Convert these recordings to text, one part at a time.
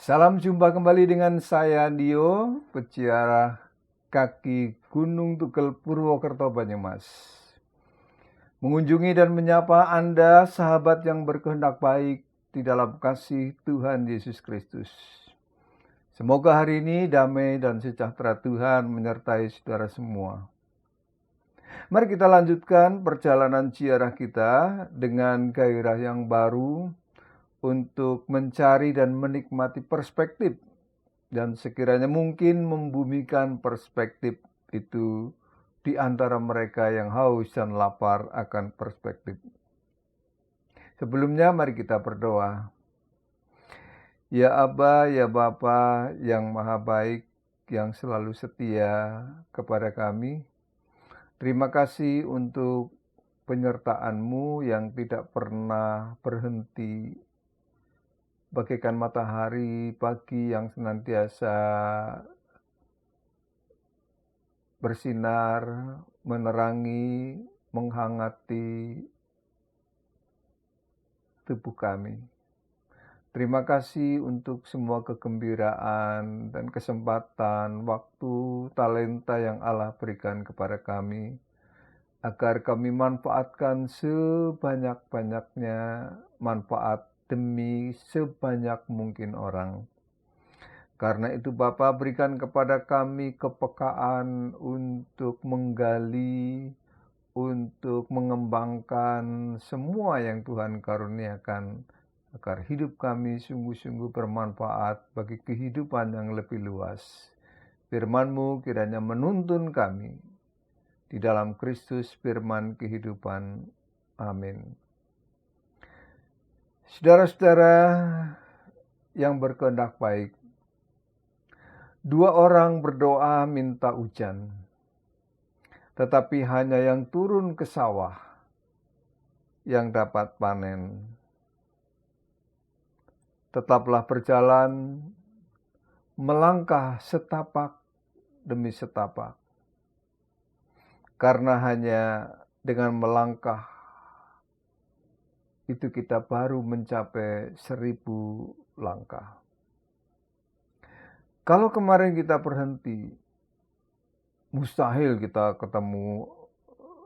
Salam jumpa kembali dengan saya Dio, peziarah kaki Gunung Tugel Purwokerto Banyumas. Mengunjungi dan menyapa Anda sahabat yang berkehendak baik di dalam kasih Tuhan Yesus Kristus. Semoga hari ini damai dan sejahtera Tuhan menyertai saudara semua. Mari kita lanjutkan perjalanan ziarah kita dengan gairah yang baru untuk mencari dan menikmati perspektif dan sekiranya mungkin membumikan perspektif itu di antara mereka yang haus dan lapar akan perspektif. Sebelumnya mari kita berdoa. Ya Aba, ya Bapa yang maha baik, yang selalu setia kepada kami, terima kasih untuk penyertaan-Mu yang tidak pernah berhenti, bagaikan matahari pagi yang senantiasa bersinar, menerangi, menghangati tubuh kami. Terima kasih untuk semua kegembiraan dan kesempatan, waktu, talenta yang Allah berikan kepada kami, agar kami manfaatkan sebanyak-banyaknya manfaat demi sebanyak mungkin orang. Karena itu Bapa, berikan kepada kami kepekaan untuk menggali, untuk mengembangkan semua yang Tuhan karuniakan, agar hidup kami sungguh-sungguh bermanfaat bagi kehidupan yang lebih luas. Firman-Mu kiranya menuntun kami di dalam Kristus firman kehidupan. Amin. Saudara-saudara yang berkehendak baik, dua orang berdoa minta hujan, tetapi hanya yang turun ke sawah yang dapat panen. Tetaplah berjalan, melangkah setapak demi setapak. Karena hanya dengan melangkah itu kita baru mencapai 1000 langkah. Kalau kemarin kita berhenti, mustahil kita ketemu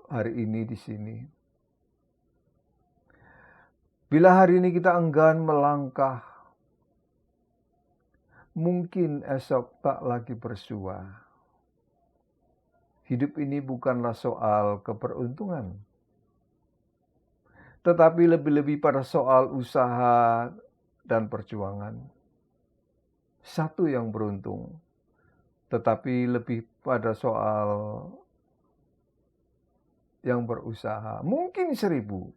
hari ini di sini. Bila hari ini kita enggan melangkah, mungkin esok tak lagi bersua. Hidup ini bukanlah soal keberuntungan, tetapi lebih-lebih pada soal usaha dan perjuangan. Satu yang beruntung, tetapi lebih pada soal yang berusaha. Mungkin 1000.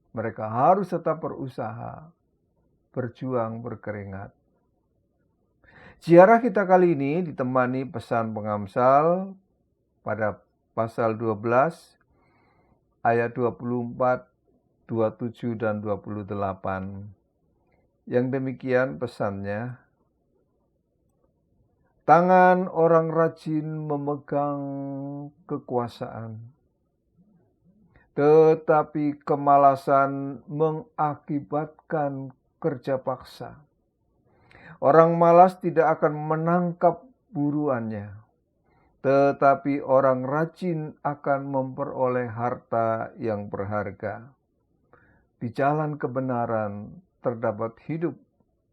Mereka harus tetap berusaha, berjuang, berkeringat. Ziarah kita kali ini ditemani pesan pengamsal pada pasal 12 ayat 24, 27 dan 28. Yang demikian pesannya, tangan orang rajin memegang kekuasaan, tetapi kemalasan mengakibatkan kerja paksa. Orang malas tidak akan menangkap buruannya, tetapi orang rajin akan memperoleh harta yang berharga. Di jalan kebenaran terdapat hidup,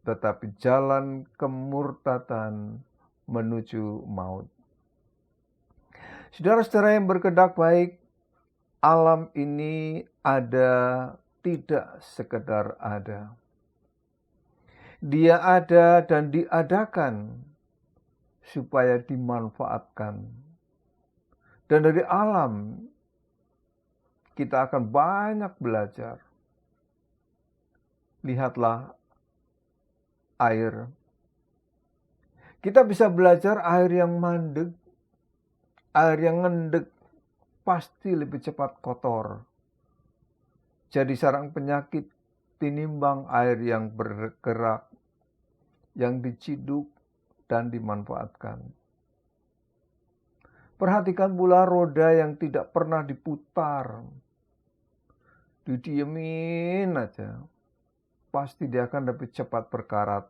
tetapi jalan kemurtatan menuju maut. Saudara-saudara yang berkehendak baik, alam ini ada tidak sekedar ada. Dia ada dan diadakan supaya dimanfaatkan. Dan dari alam kita akan banyak belajar. Lihatlah air. Kita bisa belajar air yang mandek, air yang ngendek pasti lebih cepat kotor. Jadi sarang penyakit tinimbang air yang bergerak, yang diciduk dan dimanfaatkan. Perhatikan pula roda yang tidak pernah diputar. Didiemin aja. Pasti dia akan lebih cepat berkarat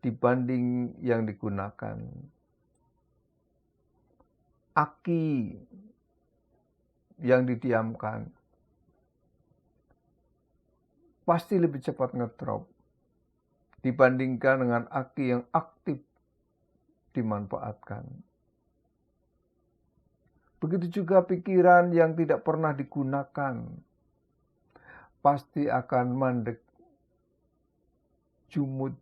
dibanding yang digunakan. Aki yang didiamkan pasti lebih cepat ngedrop dibandingkan dengan aki yang aktif dimanfaatkan. Begitu juga pikiran yang tidak pernah digunakan pasti akan mandek, jumud,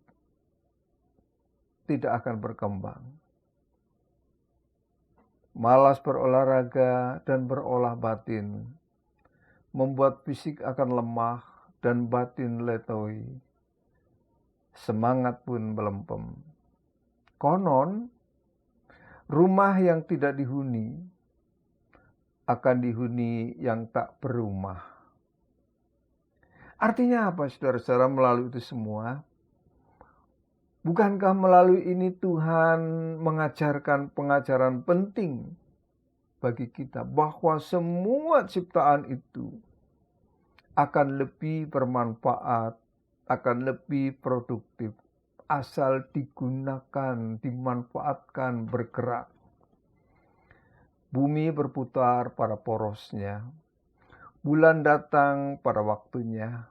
tidak akan berkembang. Malas berolahraga dan berolah batin membuat fisik akan lemah dan batin letoi. Semangat pun melempem. Konon, rumah yang tidak dihuni akan dihuni yang tak berumah. Artinya apa, saudara-saudara, melalui itu semua? Bukankah melalui ini Tuhan mengajarkan pengajaran penting bagi kita bahwa semua ciptaan itu akan lebih bermanfaat, akan lebih produktif asal digunakan, dimanfaatkan, bergerak. Bumi berputar pada porosnya, bulan datang pada waktunya,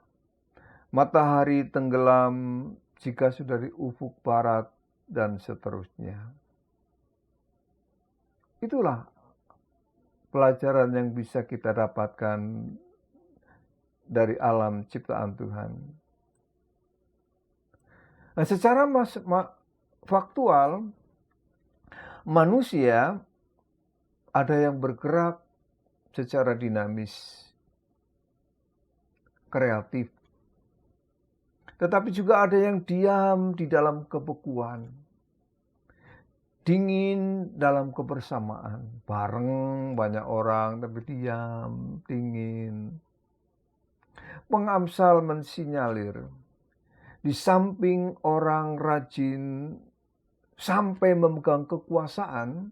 matahari tenggelam jika sudah di ufuk barat, dan seterusnya. Itulah pelajaran yang bisa kita dapatkan dari alam ciptaan Tuhan. Nah, secara faktual, manusia ada yang bergerak secara dinamis, kreatif. Tetapi juga ada yang diam di dalam kebekuan, dingin dalam kebersamaan, bareng banyak orang tapi diam, dingin. Pengamsal mensinyalir, di samping orang rajin sampai memegang kekuasaan,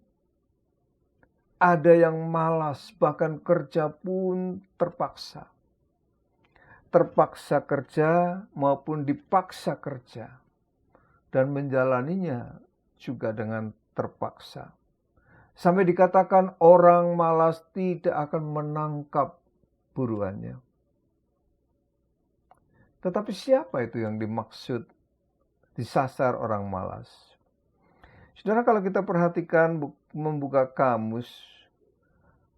ada yang malas, bahkan kerja pun terpaksa. Terpaksa kerja maupun dipaksa kerja, dan menjalaninya juga dengan terpaksa. Sampai dikatakan orang malas tidak akan menangkap buruannya. Tetapi siapa itu yang dimaksud disasar orang malas? Saudara, kalau kita perhatikan membuka kamus,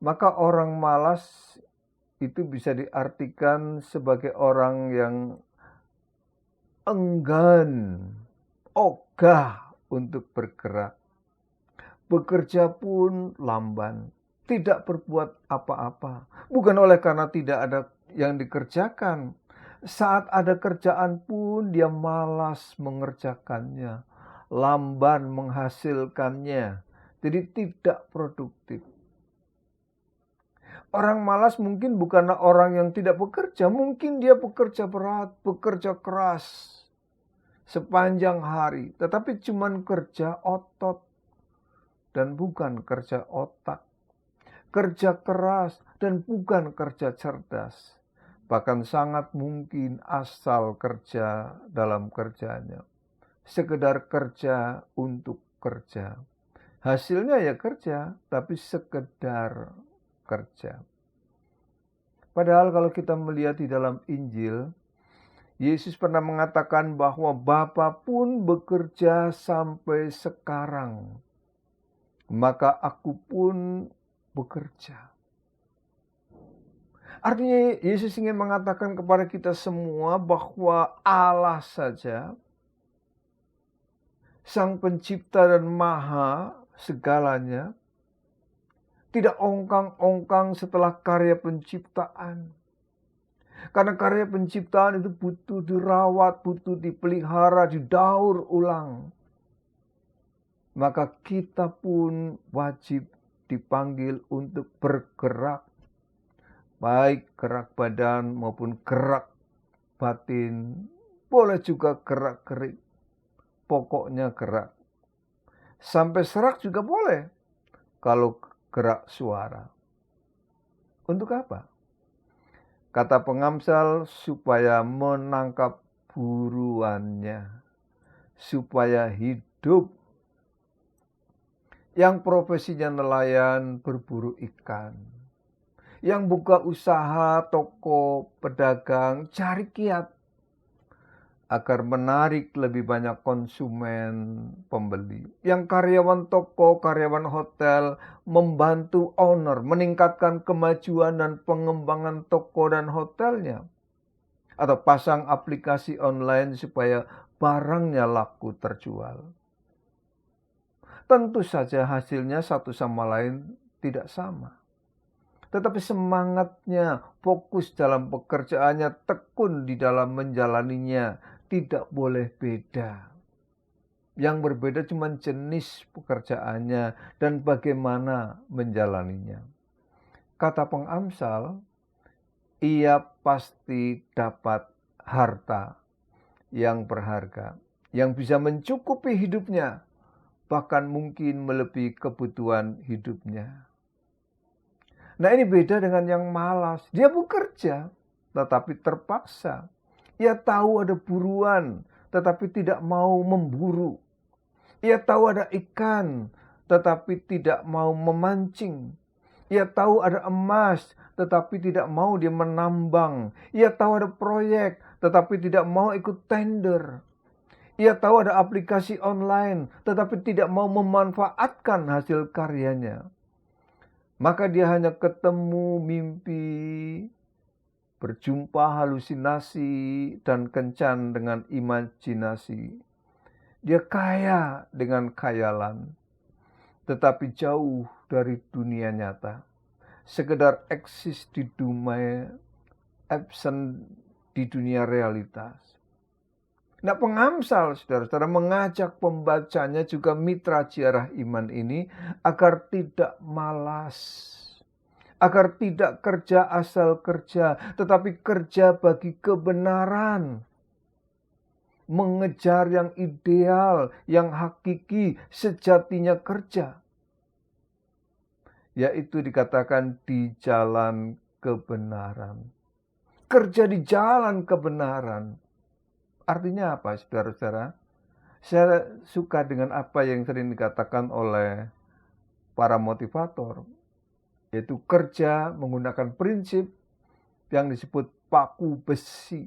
maka orang malas itu bisa diartikan sebagai orang yang enggan, ogah untuk bergerak. Bekerja pun lamban, tidak berbuat apa-apa. Bukan oleh karena tidak ada yang dikerjakan. Saat ada kerjaan pun dia malas mengerjakannya, lamban menghasilkannya. Jadi tidak produktif. Orang malas mungkin bukanlah orang yang tidak bekerja. Mungkin dia bekerja berat, bekerja keras sepanjang hari. Tetapi cuma kerja otot dan bukan kerja otak. Kerja keras dan bukan kerja cerdas. Bahkan sangat mungkin asal kerja dalam kerjanya. Sekedar kerja untuk kerja. Hasilnya ya kerja, tapi sekedar kerja. Padahal kalau kita melihat di dalam Injil, Yesus pernah mengatakan bahwa Bapa pun bekerja sampai sekarang, maka aku pun bekerja. Artinya Yesus ingin mengatakan kepada kita semua bahwa Allah saja, Sang Pencipta dan Maha segalanya, tidak ongkang-ongkang setelah karya penciptaan. Karena karya penciptaan itu butuh dirawat, butuh dipelihara, didaur ulang. Maka kita pun wajib dipanggil untuk bergerak. Baik gerak badan maupun gerak batin. Boleh juga gerak-gerik. Pokoknya gerak. Sampai serak juga boleh. Kalau gerak suara. Untuk apa? Kata pengamsal, supaya menangkap buruannya. supaya hidup. Yang profesinya nelayan berburu ikan. Yang buka usaha, toko, pedagang, cari kiat agar menarik lebih banyak konsumen pembeli. Yang karyawan toko, karyawan hotel membantu owner meningkatkan kemajuan dan pengembangan toko dan hotelnya. Atau pasang aplikasi online supaya barangnya laku terjual. Tentu saja hasilnya satu sama lain tidak sama. Tetapi semangatnya, fokus dalam pekerjaannya, tekun di dalam menjalaninya, tidak boleh beda. Yang berbeda cuma jenis pekerjaannya dan bagaimana menjalaninya. Kata pengamsal, ia pasti dapat harta yang berharga, yang bisa mencukupi hidupnya, bahkan mungkin melebihi kebutuhan hidupnya. Nah, ini beda dengan yang malas. Dia bekerja, tetapi terpaksa. Ia tahu ada buruan, tetapi tidak mau memburu. Ia tahu ada ikan, tetapi tidak mau memancing. Ia tahu ada emas, tetapi tidak mau dia menambang. Ia tahu ada proyek, tetapi tidak mau ikut tender. Ia tahu ada aplikasi online, tetapi tidak mau memanfaatkan hasil karyanya. Maka dia hanya ketemu mimpi, berjumpa halusinasi, dan kencan dengan imajinasi. Dia kaya dengan khayalan, tetapi jauh dari dunia nyata. Sekedar eksis di dunia, absen di dunia realitas. Nah, pengamsal saudara-saudara mengajak pembacanya juga mitra ziarah iman ini agar tidak malas. Agar tidak kerja asal kerja, tetapi kerja bagi kebenaran. Mengejar yang ideal, yang hakiki, sejatinya kerja. Yaitu dikatakan di jalan kebenaran. Kerja di jalan kebenaran. Artinya apa, saudara-saudara? Saya suka dengan apa yang sering dikatakan oleh para motivator, yaitu kerja menggunakan prinsip yang disebut paku besi.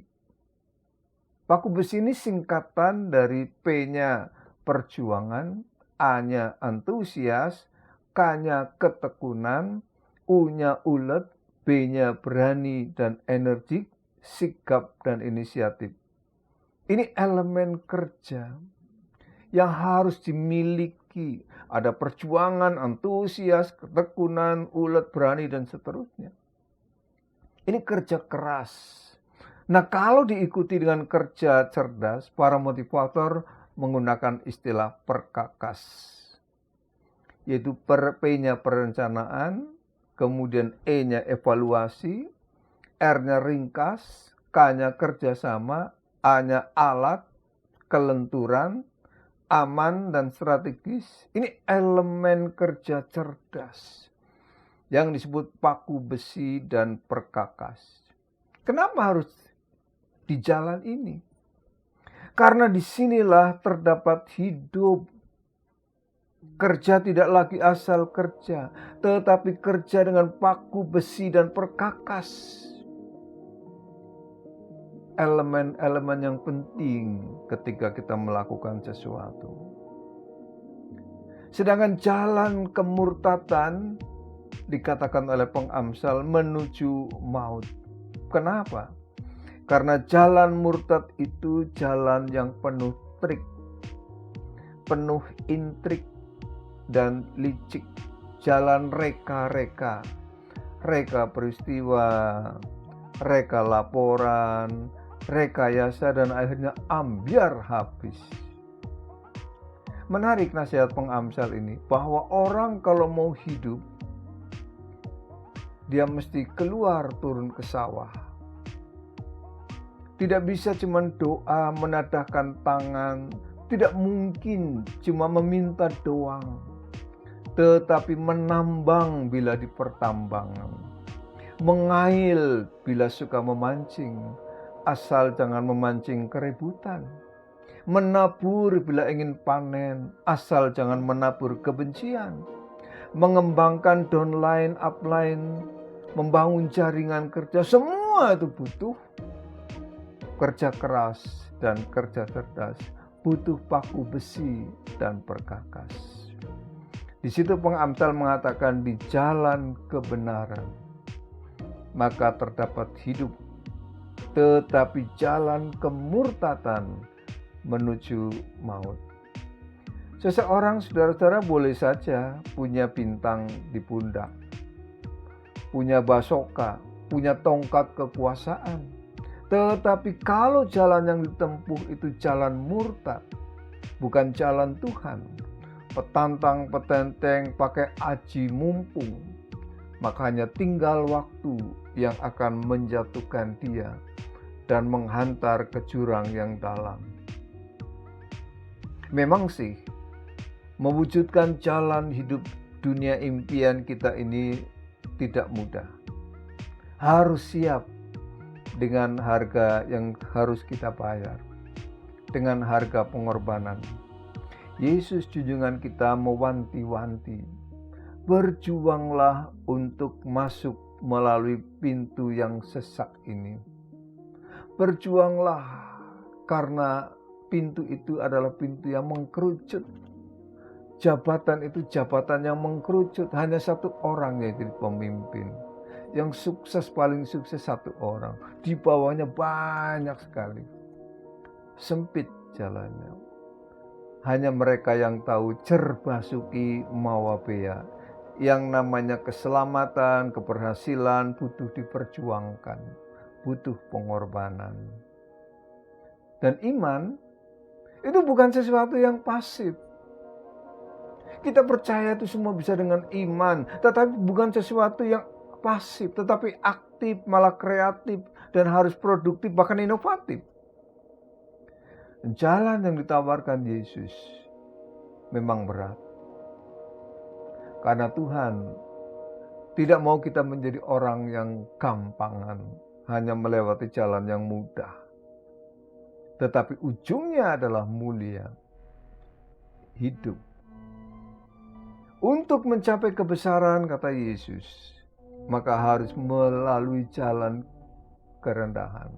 Paku besi ini singkatan dari P-nya perjuangan, A-nya antusias, K-nya ketekunan, U-nya ulet, B-nya berani dan energik, sigap dan inisiatif. Ini elemen kerja yang harus dimiliki. Ada perjuangan, antusias, ketekunan, ulet, berani, dan seterusnya. Ini kerja keras. Nah, kalau diikuti dengan kerja cerdas, para motivator menggunakan istilah perkakas. Yaitu P-nya perencanaan, kemudian E-nya evaluasi, R-nya ringkas, K-nya kerjasama, A-nya alat, kelenturan, aman dan strategis. Ini elemen kerja cerdas yang disebut paku besi dan perkakas. Kenapa harus di jalan ini? Karena disinilah terdapat hidup. Kerja tidak lagi asal kerja, tetapi kerja dengan paku besi dan perkakas. Elemen-elemen yang penting ketika kita melakukan sesuatu. Sedangkan jalan kemurtatan dikatakan oleh pengamsal menuju maut. Kenapa? Karena jalan murtad itu jalan yang penuh trik, penuh intrik dan licik. Jalan reka-reka, reka peristiwa, reka laporan, rekayasa, dan akhirnya ambyar habis. Menarik nasihat pengamsal ini, bahwa orang kalau mau hidup, dia mesti keluar turun ke sawah. Tidak bisa cuma doa, menadahkan tangan, tidak mungkin cuma meminta doang, tetapi menambang bila di pertambangan, mengail bila suka memancing, asal jangan memancing keributan. menabur bila ingin panen, asal jangan menabur kebencian. Mengembangkan downline, upline, membangun jaringan kerja, semua itu butuh kerja keras dan kerja cerdas, butuh paku besi dan perkakas. Di situ pengamsal mengatakan di jalan kebenaran, maka terdapat hidup, tetapi jalan kemurtatan menuju maut. Seseorang, saudara-saudara, boleh saja punya bintang di pundak, punya basoka, punya tongkat kekuasaan. Tetapi kalau jalan yang ditempuh itu jalan murtad, bukan jalan Tuhan, petantang petenteng pakai aji mumpung, maka hanya tinggal waktu yang akan menjatuhkan dia dan menghantar ke jurang yang dalam. Memang sih, mewujudkan jalan hidup dunia impian kita ini tidak mudah. Harus siap dengan harga yang harus kita bayar, dengan harga pengorbanan. Yesus junjungan kita mewanti-wanti, berjuanglah untuk masuk melalui pintu yang sesak ini. Berjuanglah karena pintu itu adalah pintu yang mengkerucut. Jabatan itu jabatan yang mengkerucut, hanya satu orang yang jadi pemimpin. Yang sukses, paling sukses satu orang, di bawahnya banyak sekali. Sempit jalannya. Hanya mereka yang tahu cerbasuki mawabea, yang namanya keselamatan, keberhasilan butuh diperjuangkan, butuh pengorbanan. Dan iman itu bukan sesuatu yang pasif. Kita percaya itu semua bisa dengan iman, tetapi bukan sesuatu yang pasif, tetapi aktif, malah kreatif, dan harus produktif, bahkan inovatif. Jalan yang ditawarkan Yesus memang berat. Karena Tuhan tidak mau kita menjadi orang yang gampangan, hanya melewati jalan yang mudah. Tetapi ujungnya adalah mulia, hidup. Untuk mencapai kebesaran, kata Yesus, maka harus melalui jalan kerendahan,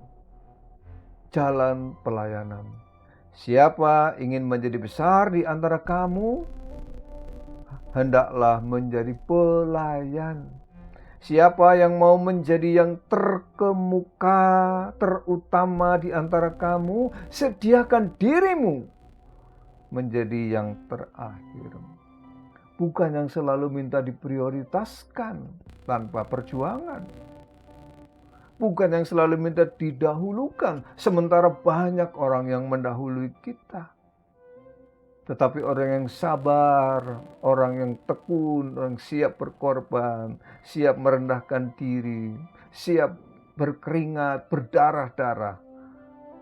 jalan pelayanan. Siapa ingin menjadi besar di antara kamu, hendaklah menjadi pelayan. Siapa yang mau menjadi yang terkemuka, terutama di antara kamu, sediakan dirimu menjadi yang terakhir. Bukan yang selalu minta diprioritaskan tanpa perjuangan. Bukan yang selalu minta didahulukan, sementara banyak orang yang mendahului kita. Tetapi orang yang sabar, orang yang tekun, orang siap berkorban, siap merendahkan diri, siap berkeringat, berdarah-darah,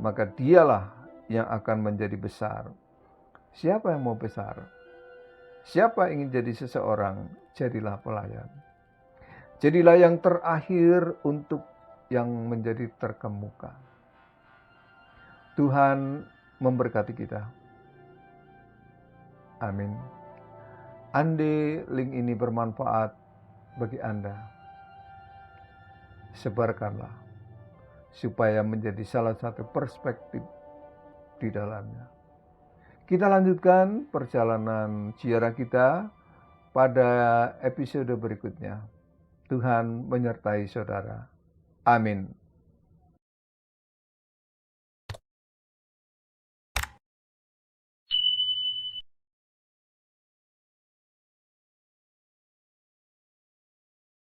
maka dialah yang akan menjadi besar. Siapa yang mau besar? Siapa ingin jadi seseorang? Jadilah pelayan. Jadilah yang terakhir untuk yang menjadi terkemuka. Tuhan memberkati kita. Amin. Andai link ini bermanfaat bagi Anda, sebarkanlah supaya menjadi salah satu perspektif di dalamnya. Kita lanjutkan perjalanan ziarah kita pada episode berikutnya. Tuhan menyertai saudara. Amin.